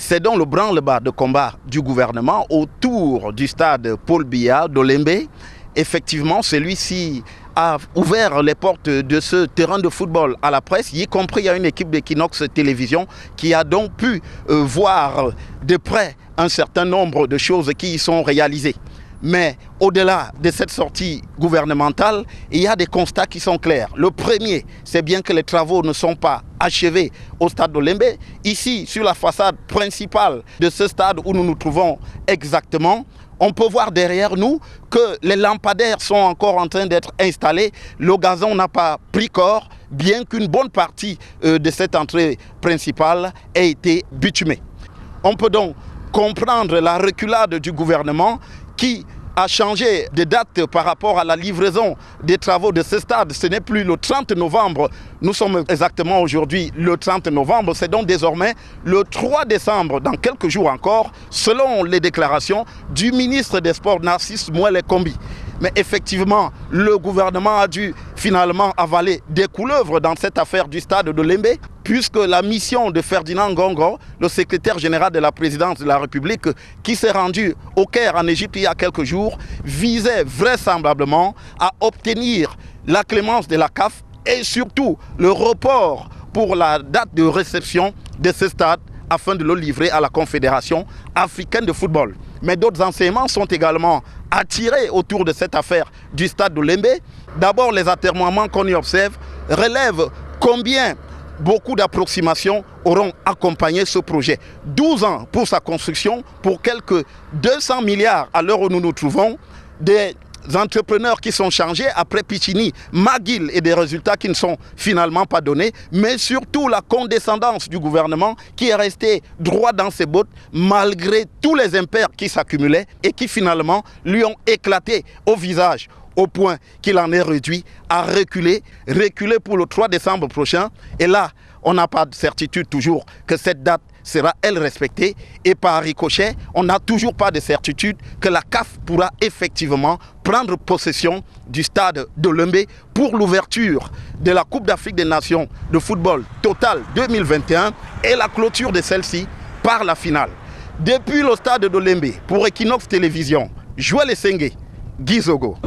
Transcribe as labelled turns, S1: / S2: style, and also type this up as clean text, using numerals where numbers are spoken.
S1: C'est donc le branle-bas de combat du gouvernement autour du stade Paul Biya d'Olembe. Effectivement, celui-ci a ouvert les portes de ce terrain de football à la presse, y compris à une équipe d'Equinox Télévision qui a donc pu voir de près un certain nombre de choses qui y sont réalisées. Mais au-delà de cette sortie gouvernementale, il y a des constats qui sont clairs. Le premier, c'est bien que les travaux ne sont pas achevés au stade d'Olembe. Ici, sur la façade principale de ce stade où nous nous trouvons exactement, on peut voir derrière nous que les lampadaires sont encore en train d'être installés. Le gazon n'a pas pris corps, bien qu'une bonne partie de cette entrée principale ait été bitumée. On peut donc comprendre la reculade du gouvernement qui a changé de date par rapport à la livraison des travaux de ce stade. Ce n'est plus le 30 novembre, nous sommes exactement aujourd'hui le 30 novembre, c'est donc désormais le 3 décembre, dans quelques jours encore, selon les déclarations du ministre des Sports, Narcisse Mouele Kombi. Mais effectivement, le gouvernement a dû finalement avaler des couleuvres dans cette affaire du stade de Lembe, puisque la mission de Ferdinand Ngongo, le secrétaire général de la présidence de la République, qui s'est rendu au Caire en Égypte il y a quelques jours, visait vraisemblablement à obtenir la clémence de la CAF et surtout le report pour la date de réception de ce stade afin de le livrer à la Confédération africaine de football. Mais d'autres enseignements sont également attirés autour de cette affaire du stade de Lembe. D'abord, les atermoiements qu'on y observe relèvent combien beaucoup d'approximations auront accompagné ce projet. 12 ans pour sa construction, pour quelques 200 milliards à l'heure où nous nous trouvons, des entrepreneurs qui sont chargés après Pichini, McGill et des résultats qui ne sont finalement pas donnés, mais surtout la condescendance du gouvernement qui est resté droit dans ses bottes malgré tous les impairs qui s'accumulaient et qui finalement lui ont éclaté au visage au point qu'il en est réduit à reculer pour le 3 décembre prochain. Et là, on n'a pas de certitude toujours que cette date sera elle respectée. Et par ricochet, on n'a toujours pas de certitude que la CAF pourra effectivement prendre possession du stade de Lembe pour l'ouverture de la Coupe d'Afrique des Nations de football Total 2021 et la clôture de celle-ci par la finale. Depuis le stade de Lembe, pour Equinox Télévision, Joël Essengue, Guy Zogo.